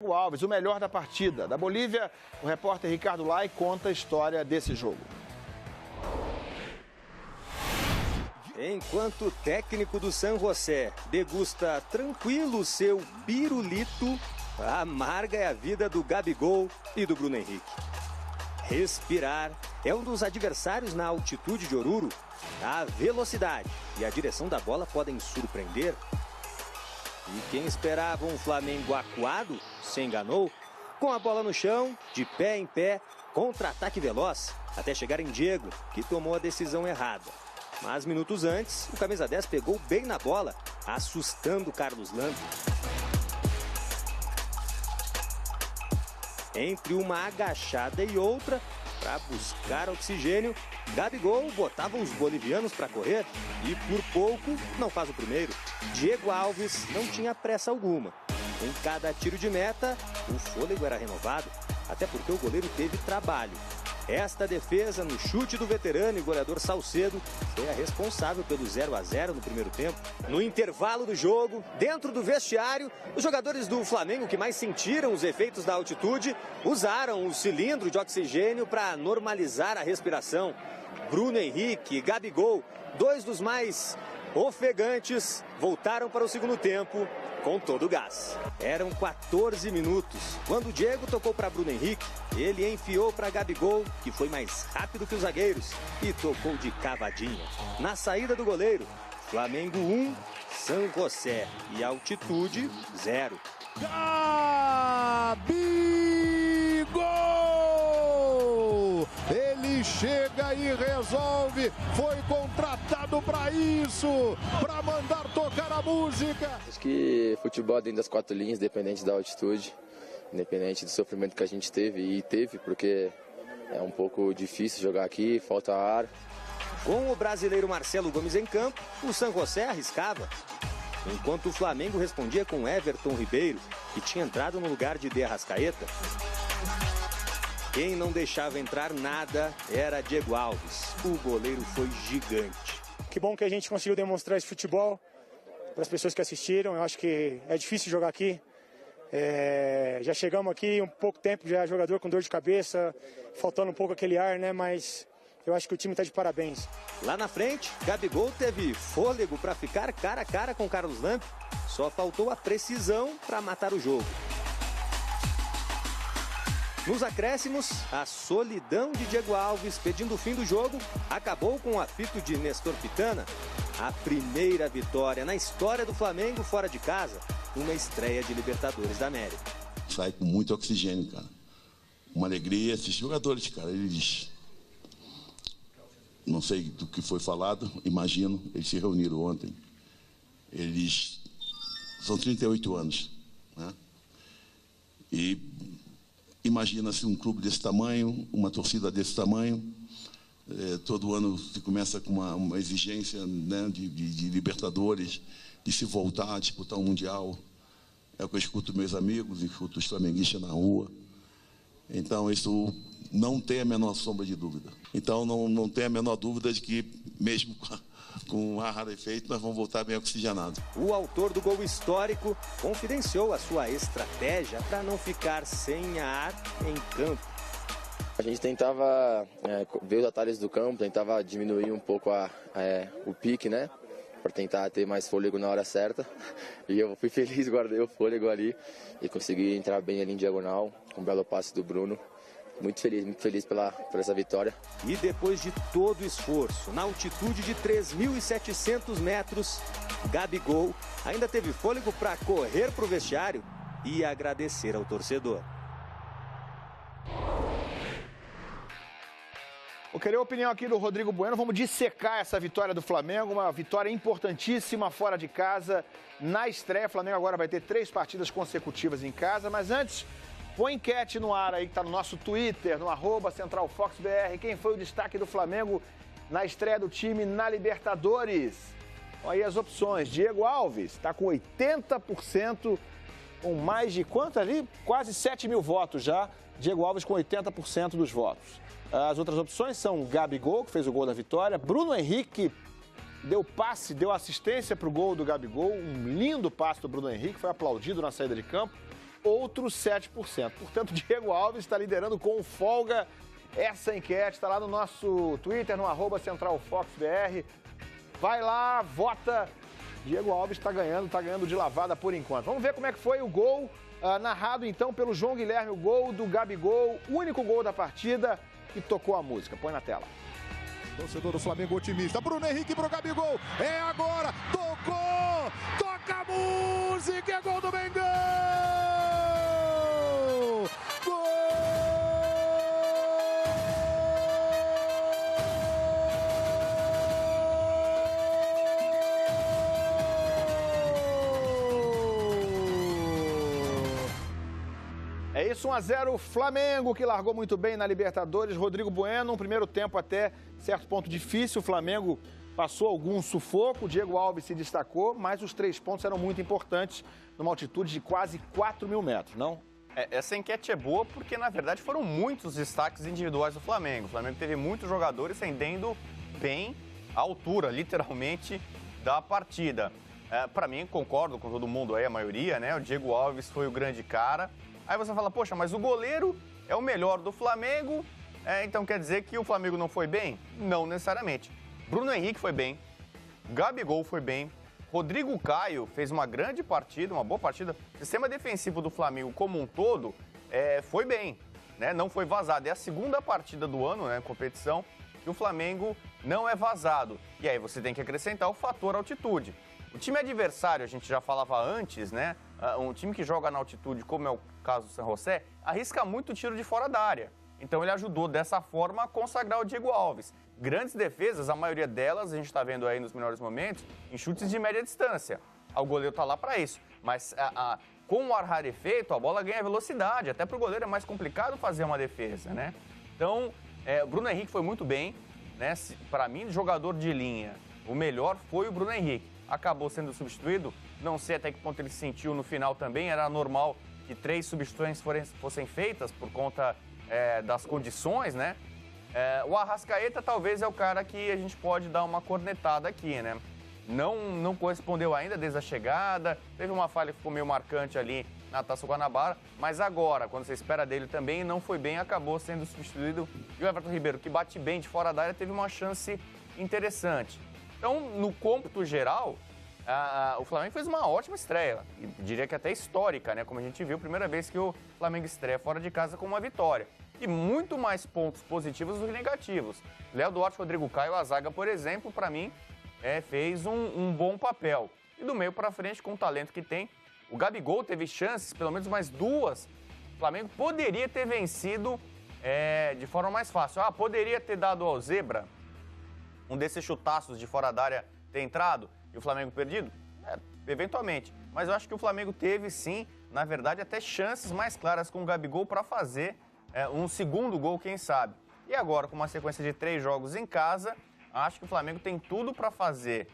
Diego Alves, o melhor da partida. Da Bolívia, o repórter Ricardo Lai conta a história desse jogo. Enquanto o técnico do San José degusta tranquilo seu pirulito, amarga é a vida do Gabigol e do Bruno Henrique. Respirar é um dos adversários na altitude de Oruro. A velocidade e a direção da bola podem surpreender. E quem esperava um Flamengo acuado se enganou. Com a bola no chão, de pé em pé, contra-ataque veloz, até chegar em Diego, que tomou a decisão errada. Mas minutos antes, o camisa 10 pegou bem na bola, assustando Carlos Lampe. Entre uma agachada e outra, para buscar oxigênio, Gabigol botava os bolivianos para correr e por pouco não faz o primeiro. Diego Alves não tinha pressa alguma. Em cada tiro de meta, o fôlego era renovado, até porque o goleiro teve trabalho. Esta defesa no chute do veterano e goleador Salcedo foi a responsável pelo 0-0 no primeiro tempo. No intervalo do jogo, dentro do vestiário, os jogadores do Flamengo que mais sentiram os efeitos da altitude usaram o cilindro de oxigênio para normalizar a respiração. Bruno Henrique e Gabigol, dois dos mais ofegantes, voltaram para o segundo tempo com todo o gás. Eram 14 minutos. Quando o Diego tocou para Bruno Henrique, ele enfiou para Gabigol, que foi mais rápido que os zagueiros, e tocou de cavadinha. Na saída do goleiro, Flamengo 1, San José e altitude 0. Gabigol! Ele chega e resolve, foi contratado para isso, para mandar tocar a música. Acho que futebol dentro das quatro linhas, independente da altitude, independente do sofrimento que a gente teve, porque é um pouco difícil jogar aqui, falta ar. Com o brasileiro Marcelo Gomes em campo, o San José arriscava. Enquanto o Flamengo respondia com Everton Ribeiro, que tinha entrado no lugar de De Arrascaeta. Quem não deixava entrar nada era Diego Alves. O goleiro foi gigante. Que bom que a gente conseguiu demonstrar esse futebol para as pessoas que assistiram. Eu acho que é difícil jogar aqui. Já chegamos aqui um pouco tempo, já jogador com dor de cabeça, faltando um pouco aquele ar, né? Mas eu acho que o time está de parabéns. Lá na frente, Gabigol teve fôlego para ficar cara a cara com Carlos Lampe. Só faltou a precisão para matar o jogo. Nos acréscimos, a solidão de Diego Alves pedindo o fim do jogo acabou com o apito de Nestor Pitana. A primeira vitória na história do Flamengo fora de casa, uma estreia de Libertadores da América. Sai com muito oxigênio, cara. Uma alegria. Esses jogadores, cara, eles... Não sei do que foi falado, imagino, eles se reuniram ontem. Eles são 38 anos, né? E imagina-se um clube desse tamanho, uma torcida desse tamanho. Todo ano se começa com uma exigência, né, de Libertadores, de se voltar a disputar um Mundial. É o que eu escuto meus amigos, escuto os flamenguistas na rua. Então, isso não tem a menor sombra de dúvida. Então, não tem a menor dúvida de que, mesmo com ar rarefeito, nós vamos voltar bem oxigenados. O autor do gol histórico confidenciou a sua estratégia para não ficar sem ar em campo. A gente tentava ver os atalhos do campo, tentava diminuir um pouco o pique, né? Para tentar ter mais fôlego na hora certa. E eu fui feliz, guardei o fôlego ali e consegui entrar bem ali em diagonal, com um belo passe do Bruno. Muito feliz por essa vitória. E depois de todo o esforço, na altitude de 3.700 metros, Gabigol ainda teve fôlego para correr para o vestiário e agradecer ao torcedor. Eu queria a opinião aqui do Rodrigo Bueno. Vamos dissecar essa vitória do Flamengo, uma vitória importantíssima fora de casa na estreia. O Flamengo agora vai ter 3 partidas consecutivas em casa, mas antes, põe enquete no ar aí que está no nosso Twitter, no @CentralFoxBR. Quem foi o destaque do Flamengo na estreia do time na Libertadores? Olha aí as opções. Diego Alves está com 80%, com mais de quanto ali? Quase 7 mil votos já. Diego Alves com 80% dos votos. As outras opções são Gabigol, que fez o gol da vitória, Bruno Henrique deu passe, deu assistência para o gol do Gabigol, um lindo passe do Bruno Henrique, foi aplaudido na saída de campo. outros 7%. Portanto, Diego Alves está liderando com folga essa enquete. Está lá no nosso Twitter, no @CentralFoxBR. Vai lá, vota. Diego Alves está ganhando de lavada por enquanto. Vamos ver como é que foi o gol narrado então pelo João Guilherme, o gol do Gabigol, o único gol da partida que tocou a música. Põe na tela. Torcedor do Flamengo otimista. Bruno Henrique pro Gabigol. É agora. Tocou. Toca a música. É gol do Mengão. Gol. É isso, 1-0, Flamengo, que largou muito bem na Libertadores. Rodrigo Bueno, um primeiro tempo até certo ponto difícil. O Flamengo passou algum sufoco, o Diego Alves se destacou, mas os 3 pontos eram muito importantes numa altitude de quase 4.000 metros, não? Essa enquete é boa porque, na verdade, foram muitos destaques individuais do Flamengo. O Flamengo teve muitos jogadores rendendo bem a altura, literalmente, da partida. Para mim, concordo com todo mundo aí, a maioria, né? O Diego Alves foi o grande cara. Aí você fala, poxa, mas o goleiro é o melhor do Flamengo, então quer dizer que o Flamengo não foi bem? Não necessariamente. Bruno Henrique foi bem, Gabigol foi bem, Rodrigo Caio fez uma grande partida, uma boa partida. O sistema defensivo do Flamengo como um todo foi bem, né? Não foi vazado. É a segunda partida do ano, né, competição, que o Flamengo não é vazado. E aí você tem que acrescentar o fator altitude. O time adversário, a gente já falava antes, né? Um time que joga na altitude, como é o caso do San José, arrisca muito tiro de fora da área. Então ele ajudou dessa forma a consagrar o Diego Alves. Grandes defesas, a maioria delas, a gente está vendo aí nos melhores momentos, em chutes de média distância. O goleiro está lá para isso. Mas com o ar rarefeito, a bola ganha velocidade. Até para o goleiro é mais complicado fazer uma defesa, né? Então, o Bruno Henrique foi muito bem, né? Para mim, jogador de linha, o melhor foi o Bruno Henrique. Acabou sendo substituído, não sei até que ponto ele se sentiu no final também, era normal que 3 substituições fossem feitas por conta das condições, né? O Arrascaeta talvez é o cara que a gente pode dar uma cornetada aqui, né? Não correspondeu ainda desde a chegada, teve uma falha que ficou meio marcante ali na Taça Guanabara, mas agora, quando você espera dele também, não foi bem, acabou sendo substituído. E o Everton Ribeiro, que bate bem de fora da área, teve uma chance interessante. Então, no cômputo geral, o Flamengo fez uma ótima estreia, diria que até histórica, né? Como a gente viu, primeira vez que o Flamengo estreia fora de casa com uma vitória. E muito mais pontos positivos do que negativos. Léo Duarte, Rodrigo Caio, a zaga, por exemplo, para mim, fez um bom papel. E do meio para frente, com o talento que tem, o Gabigol teve chances, pelo menos mais 2. O Flamengo poderia ter vencido de forma mais fácil. Poderia ter dado ao Zebra um desses chutaços de fora da área ter entrado e o Flamengo perdido? Eventualmente. Mas eu acho que o Flamengo teve, sim, na verdade, até chances mais claras com o Gabigol para fazer um segundo gol, quem sabe. E agora, com uma sequência de 3 jogos em casa, acho que o Flamengo tem tudo para fazer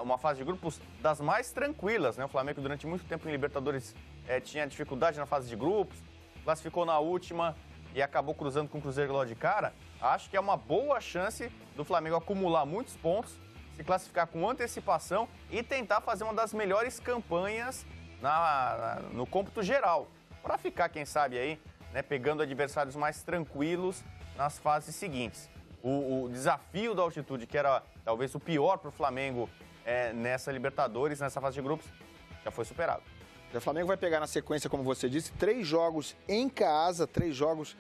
uma fase de grupos das mais tranquilas, né? O Flamengo, durante muito tempo em Libertadores, tinha dificuldade na fase de grupos, classificou na última e acabou cruzando com o Cruzeiro logo de cara. Acho que é uma boa chance do Flamengo acumular muitos pontos, se classificar com antecipação e tentar fazer uma das melhores campanhas no cômputo geral, para ficar, quem sabe, aí, né, pegando adversários mais tranquilos nas fases seguintes. O desafio da altitude, que era talvez o pior para o Flamengo nessa Libertadores, nessa fase de grupos, já foi superado. O Flamengo vai pegar na sequência, como você disse, 3 jogos em casa, 3 jogos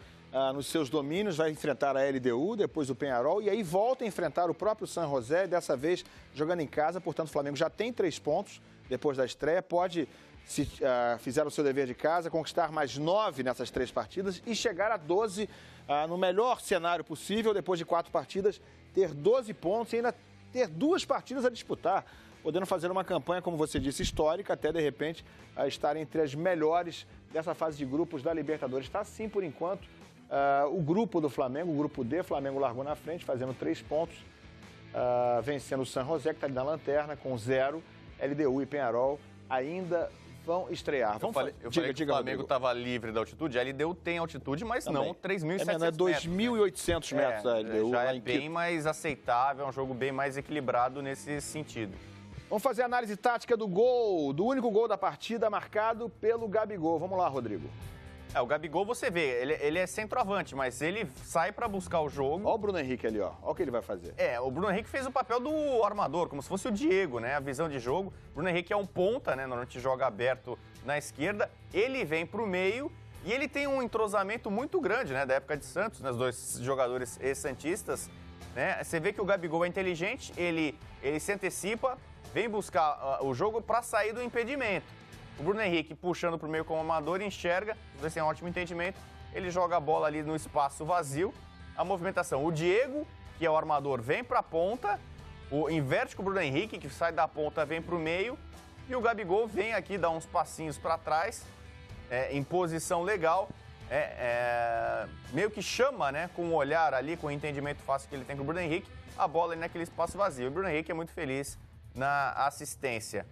nos seus domínios, vai enfrentar a LDU, depois o Peñarol, e aí volta a enfrentar o próprio San José, dessa vez jogando em casa. Portanto, o Flamengo já tem 3 pontos depois da estreia, pode, se fizer o seu dever de casa, conquistar mais 9 nessas 3 partidas e chegar a 12 no melhor cenário possível, depois de 4 partidas, ter 12 pontos e ainda ter 2 partidas a disputar, podendo fazer uma campanha, como você disse, histórica, até de repente estar entre as melhores dessa fase de grupos da Libertadores. Está assim por enquanto. O grupo do Flamengo, o grupo D, Flamengo largou na frente, fazendo 3 pontos, vencendo o San José, que está ali na lanterna, com 0. LDU e Peñarol ainda vão estrear. Eu falei que o Flamengo estava livre da altitude. A LDU tem altitude, mas também não 3.700 metros. É 2.800 metros a LDU. Já é bem mais aceitável, é um jogo bem mais equilibrado nesse sentido. Vamos fazer a análise tática do gol, do único gol da partida marcado pelo Gabigol. Vamos lá, Rodrigo. O Gabigol, você vê, ele é centroavante, mas ele sai para buscar o jogo. Olha o Bruno Henrique ali, ó. Olha o que ele vai fazer. O Bruno Henrique fez o papel do armador, como se fosse o Diego, né? A visão de jogo. O Bruno Henrique é um ponta, né? Normalmente joga aberto na esquerda. Ele vem para o meio e ele tem um entrosamento muito grande, né? Da época de Santos, né? Os dois jogadores santistas, né? Você vê que o Gabigol é inteligente, ele se antecipa, vem buscar o jogo para sair do impedimento. O Bruno Henrique puxando para o meio como amador, enxerga, os dois têm um ótimo entendimento, ele joga a bola ali no espaço vazio, a movimentação. O Diego, que é o armador, vem para a ponta, inverte com o Bruno Henrique, que sai da ponta, vem para o meio, e o Gabigol vem aqui, dá uns passinhos para trás, em posição legal, meio que chama, né, com o olhar ali, com o entendimento fácil que ele tem com o Bruno Henrique, a bola ali naquele espaço vazio. O Bruno Henrique é muito feliz na assistência.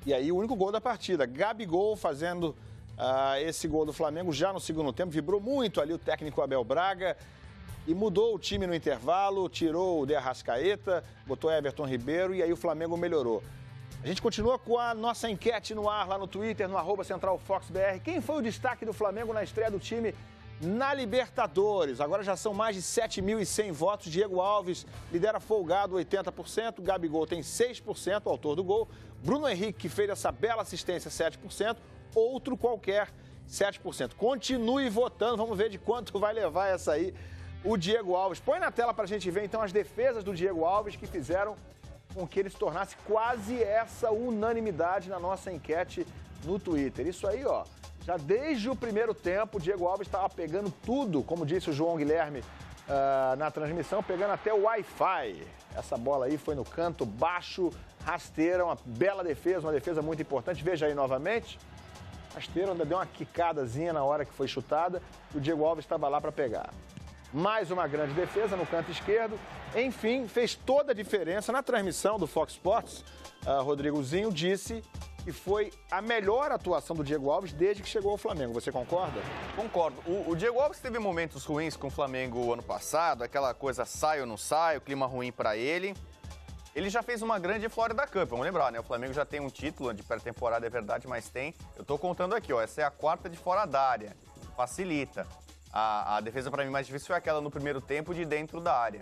E aí o único gol da partida, Gabigol fazendo esse gol do Flamengo já no segundo tempo. Vibrou muito ali o técnico Abel Braga e mudou o time no intervalo, tirou o De Arrascaeta, botou Everton Ribeiro e aí o Flamengo melhorou. A gente continua com a nossa enquete no ar lá no Twitter, no @CentralFoxBR. Quem foi o destaque do Flamengo na estreia do time na Libertadores? Agora já são mais de 7.100 votos. Diego Alves lidera folgado 80%, Gabigol tem 6%, o autor do gol. Bruno Henrique, que fez essa bela assistência, 7%, outro qualquer, 7%. Continue votando, vamos ver de quanto vai levar essa aí, o Diego Alves. Põe na tela pra gente ver então as defesas do Diego Alves que fizeram com que ele se tornasse quase essa unanimidade na nossa enquete no Twitter. Isso aí, ó, já desde o primeiro tempo, o Diego Alves estava pegando tudo, como disse o João Guilherme na transmissão, pegando até o Wi-Fi. Essa bola aí foi no canto baixo, rasteira, uma bela defesa, uma defesa muito importante. Veja aí novamente, rasteira, ainda deu uma quicadazinha na hora que foi chutada, o Diego Alves estava lá para pegar. Mais uma grande defesa no canto esquerdo. Enfim, fez toda a diferença. Na transmissão do Fox Sports, Rodrigozinho disse que foi a melhor atuação do Diego Alves desde que chegou ao Flamengo. Você concorda? Concordo. O Diego Alves teve momentos ruins com o Flamengo ano passado, aquela coisa sai ou não sai, o clima ruim para ele. Ele já fez uma grande Florida Cup, vamos lembrar, né? O Flamengo já tem um título de pré-temporada, é verdade, mas tem. Eu tô contando aqui, ó, essa é a 4ª de fora da área. Facilita. A defesa para mim mais difícil foi aquela no primeiro tempo de dentro da área.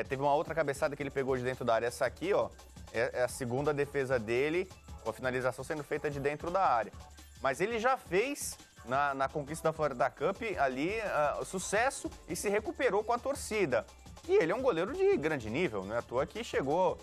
Teve uma outra cabeçada que ele pegou de dentro da área. Essa aqui, ó, é a segunda defesa dele, com a finalização sendo feita de dentro da área. Mas ele já fez, na conquista da Florida Cup, ali, sucesso e se recuperou com a torcida. E ele é um goleiro de grande nível, não é à toa que chegou,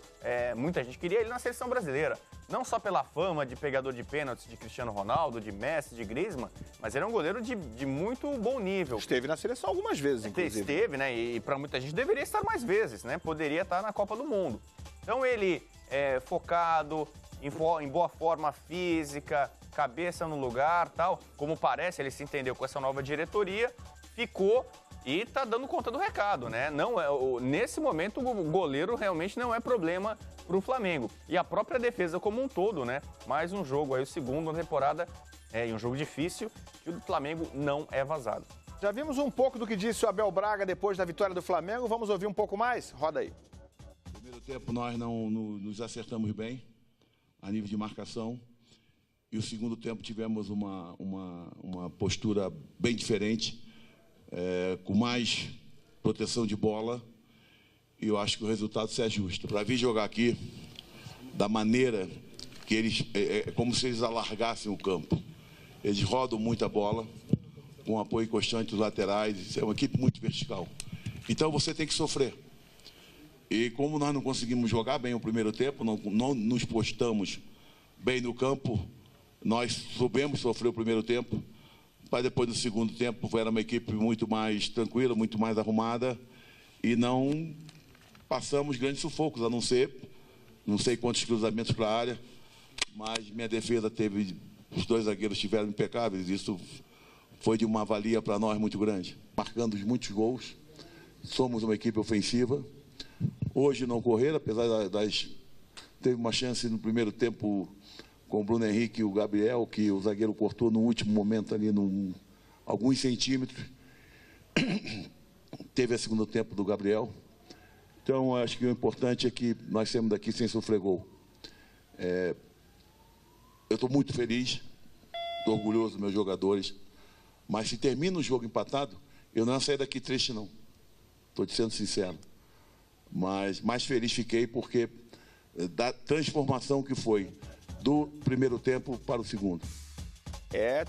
muita gente queria ele na seleção brasileira. Não só pela fama de pegador de pênaltis de Cristiano Ronaldo, de Messi, de Griezmann, mas ele é um goleiro de muito bom nível. Esteve na seleção algumas vezes, inclusive. Esteve, né? E para muita gente deveria estar mais vezes, né? Poderia estar na Copa do Mundo. Então ele é focado, em boa forma física, cabeça no lugar, tal. Como parece, ele se entendeu com essa nova diretoria, ficou e tá dando conta do recado, né? Não nesse momento o goleiro realmente não é problema para o Flamengo. E a própria defesa como um todo, né? Mais um jogo aí, o segundo na temporada, e um jogo difícil, que o Flamengo não é vazado. Já vimos um pouco do que disse o Abel Braga depois da vitória do Flamengo. Vamos ouvir um pouco mais? Roda aí. No primeiro tempo nós não nos acertamos bem a nível de marcação. E o segundo tempo tivemos uma postura bem diferente, com mais proteção de bola. E eu acho que o resultado se ajusta. Para vir jogar aqui da maneira que eles... É como se eles alargassem o campo. Eles rodam muita bola, com apoio constante dos laterais. É uma equipe muito vertical. Então você tem que sofrer. E como nós não conseguimos jogar bem o primeiro tempo, não nos postamos bem no campo, nós soubemos sofrer o primeiro tempo, mas depois do segundo tempo era uma equipe muito mais tranquila, muito mais arrumada, e não passamos grandes sufocos, a não sei quantos cruzamentos para a área, mas minha defesa teve, os dois zagueiros estiveram impecáveis, isso foi de uma valia para nós muito grande. Marcando muitos gols, somos uma equipe ofensiva. Hoje não correram, apesar teve uma chance no primeiro tempo com o Bruno Henrique e o Gabriel, que o zagueiro cortou no último momento ali, alguns centímetros. Teve a segundo tempo do Gabriel. Então, acho que o importante é que nós saímos daqui sem sofrer gol. Eu estou muito feliz, estou orgulhoso dos meus jogadores, mas se termina o jogo empatado, eu não saio daqui triste, não. Estou te sendo sincero. Mas mais feliz fiquei porque da transformação que foi do primeiro tempo para o segundo.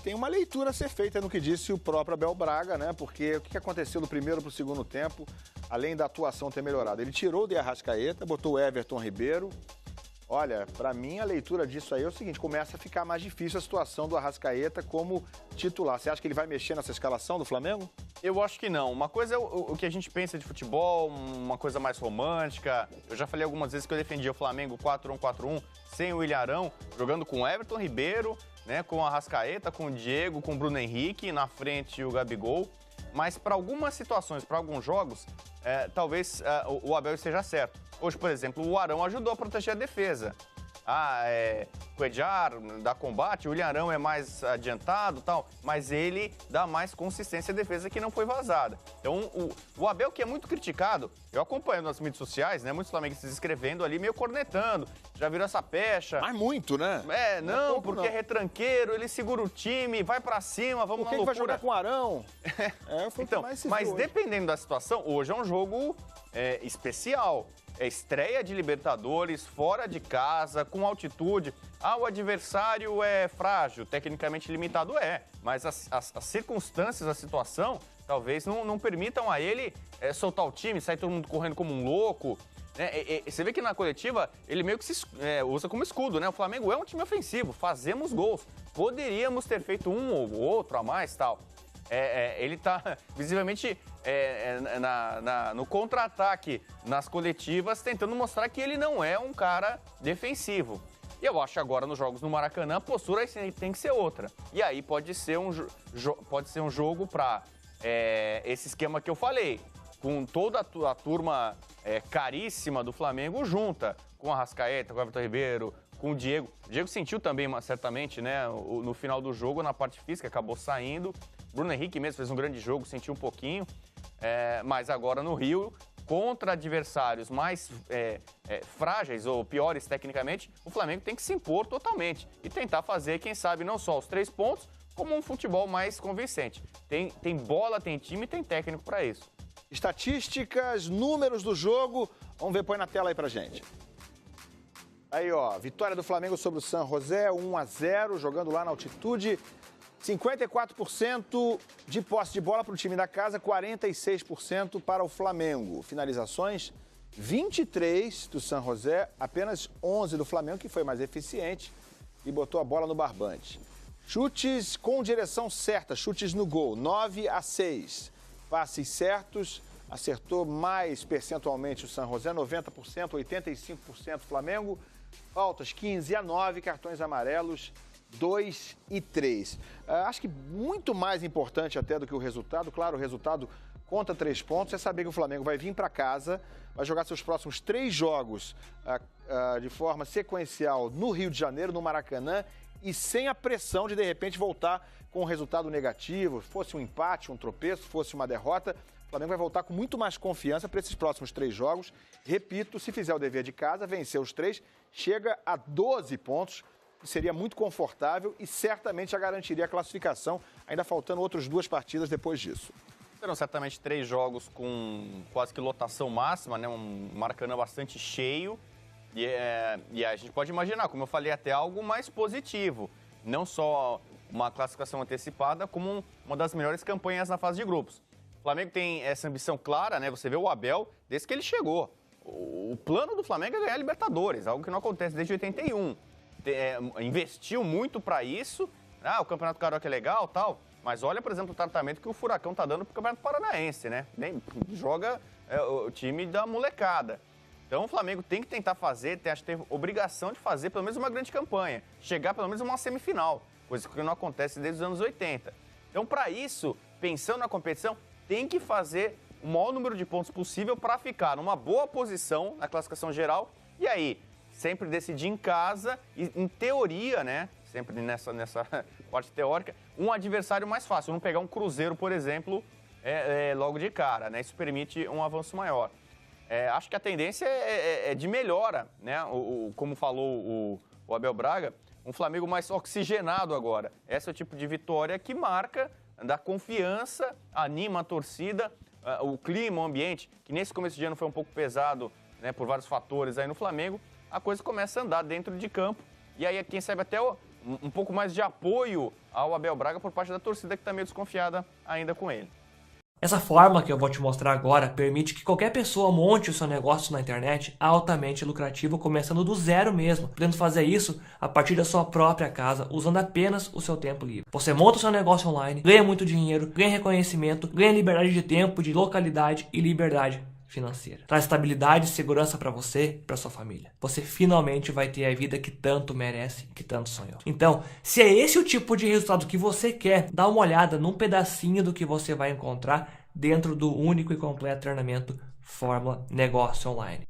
Tem uma leitura a ser feita no que disse o próprio Abel Braga, né? Porque o que aconteceu do primeiro para o segundo tempo, além da atuação ter melhorado? Ele tirou o de Arrascaeta, botou o Everton Ribeiro. Olha, para mim a leitura disso aí é o seguinte, começa a ficar mais difícil a situação do Arrascaeta como titular. Você acha que ele vai mexer nessa escalação do Flamengo? Eu acho que não. Uma coisa é o que a gente pensa de futebol, uma coisa mais romântica. Eu já falei algumas vezes que eu defendia o Flamengo 4-1-4-1, sem o William Arão, jogando com o Everton Ribeiro, né, com o Arrascaeta, com o Diego, com o Bruno Henrique, na frente o Gabigol. Mas para algumas situações, para alguns jogos, talvez o Abel esteja certo. Hoje, por exemplo, o Arão ajudou a proteger a defesa. O Edjar dá combate, o William Arão é mais adiantado e tal, mas ele dá mais consistência à defesa que não foi vazada. Então, o Abel, que é muito criticado, eu acompanho nas mídias sociais, né, muitos flamenguistas escrevendo ali, meio cornetando, já virou essa pecha. Mas muito, né? Não, porque é retranqueiro, ele segura o time, vai pra cima, vamos na loucura. Por que vai jogar com o Arão? Então, mas dependendo da situação, hoje é um jogo especial. É estreia de Libertadores, fora de casa, com altitude. O adversário é frágil, tecnicamente limitado mas as circunstâncias, a situação, talvez não permitam a ele soltar o time, sair todo mundo correndo como um louco. Você vê que na coletiva ele meio que se usa como escudo, né? O Flamengo é um time ofensivo, fazemos gols. Poderíamos ter feito um ou outro a mais, tal. Ele está visivelmente no contra-ataque nas coletivas, tentando mostrar que ele não é um cara defensivo. E eu acho que agora nos jogos no Maracanã a postura tem que ser outra. E aí pode ser um jogo para esse esquema que eu falei, com toda a turma caríssima do Flamengo junta, com a Arrascaeta, com o Everton Ribeiro, com o Diego. O Diego sentiu também, certamente, né, no final do jogo, na parte física, acabou saindo. Bruno Henrique mesmo fez um grande jogo, sentiu um pouquinho, mas agora no Rio, contra adversários mais frágeis ou piores tecnicamente, o Flamengo tem que se impor totalmente e tentar fazer, quem sabe, não só os 3 pontos, como um futebol mais convincente. Tem bola, tem time, tem técnico para isso. Estatísticas, números do jogo, vamos ver, põe na tela aí pra gente. Aí, ó, vitória do Flamengo sobre o San José, 1-0, jogando lá na altitude. 54% de posse de bola para o time da casa, 46% para o Flamengo. Finalizações, 23 do San José, apenas 11 do Flamengo, que foi mais eficiente e botou a bola no barbante. Chutes com direção certa, chutes no gol, 9-6. Passes certos, acertou mais percentualmente o San José, 90%, 85% Flamengo. Faltas, 15-9, cartões amarelos, 2 e 3. Acho que muito mais importante até do que o resultado, claro, o resultado conta 3 pontos, é saber que o Flamengo vai vir para casa, vai jogar seus próximos 3 jogos de forma sequencial no Rio de Janeiro, no Maracanã, e sem a pressão de repente, voltar com um resultado negativo, fosse um empate, um tropeço, fosse uma derrota. O Flamengo vai voltar com muito mais confiança para esses próximos 3 jogos. Repito, se fizer o dever de casa, vencer os 3, chega a 12 pontos, seria muito confortável e certamente já garantiria a classificação, ainda faltando outras 2 partidas depois disso. Serão certamente 3 jogos com quase que lotação máxima, né? Um Maracanã bastante cheio. E a gente pode imaginar, como eu falei, até algo mais positivo. Não só uma classificação antecipada, como uma das melhores campanhas na fase de grupos. O Flamengo tem essa ambição clara, né? Você vê o Abel, desde que ele chegou. O plano do Flamengo é ganhar a Libertadores, algo que não acontece desde 81. Investiu muito para isso. O Campeonato Carioca é legal, tal. Mas olha, por exemplo, o tratamento que o Furacão tá dando pro Campeonato Paranaense, né? Joga o time da molecada. Então o Flamengo tem que tentar fazer, acho que tem obrigação de fazer pelo menos uma grande campanha. Chegar pelo menos a uma semifinal, coisa que não acontece desde os anos 80. Então, para isso, pensando na competição, tem que fazer o maior número de pontos possível para ficar numa boa posição na classificação geral. E aí, sempre decidir em casa e, em teoria, né? Sempre nessa parte teórica, um adversário mais fácil. Não pegar um Cruzeiro, por exemplo, logo de cara, né? Isso permite um avanço maior. acho que a tendência é de melhora, né? Como falou o Abel Braga, um Flamengo mais oxigenado agora. Esse é o tipo de vitória que marca, dá confiança, anima a torcida, o clima, o ambiente, que nesse começo de ano foi um pouco pesado, né, por vários fatores aí no Flamengo, a coisa começa a andar dentro de campo. E aí, quem sabe, até um pouco mais de apoio ao Abel Braga por parte da torcida que está meio desconfiada ainda com ele. Essa forma que eu vou te mostrar agora permite que qualquer pessoa monte o seu negócio na internet altamente lucrativo, começando do zero mesmo, podendo fazer isso a partir da sua própria casa, usando apenas o seu tempo livre. Você monta o seu negócio online, ganha muito dinheiro, ganha reconhecimento, ganha liberdade de tempo, de localidade e liberdade financeira. Traz estabilidade e segurança para você e para sua família. Você finalmente vai ter a vida que tanto merece, que tanto sonhou. Então, se é esse o tipo de resultado que você quer, dá uma olhada num pedacinho do que você vai encontrar dentro do único e completo treinamento Fórmula Negócio Online.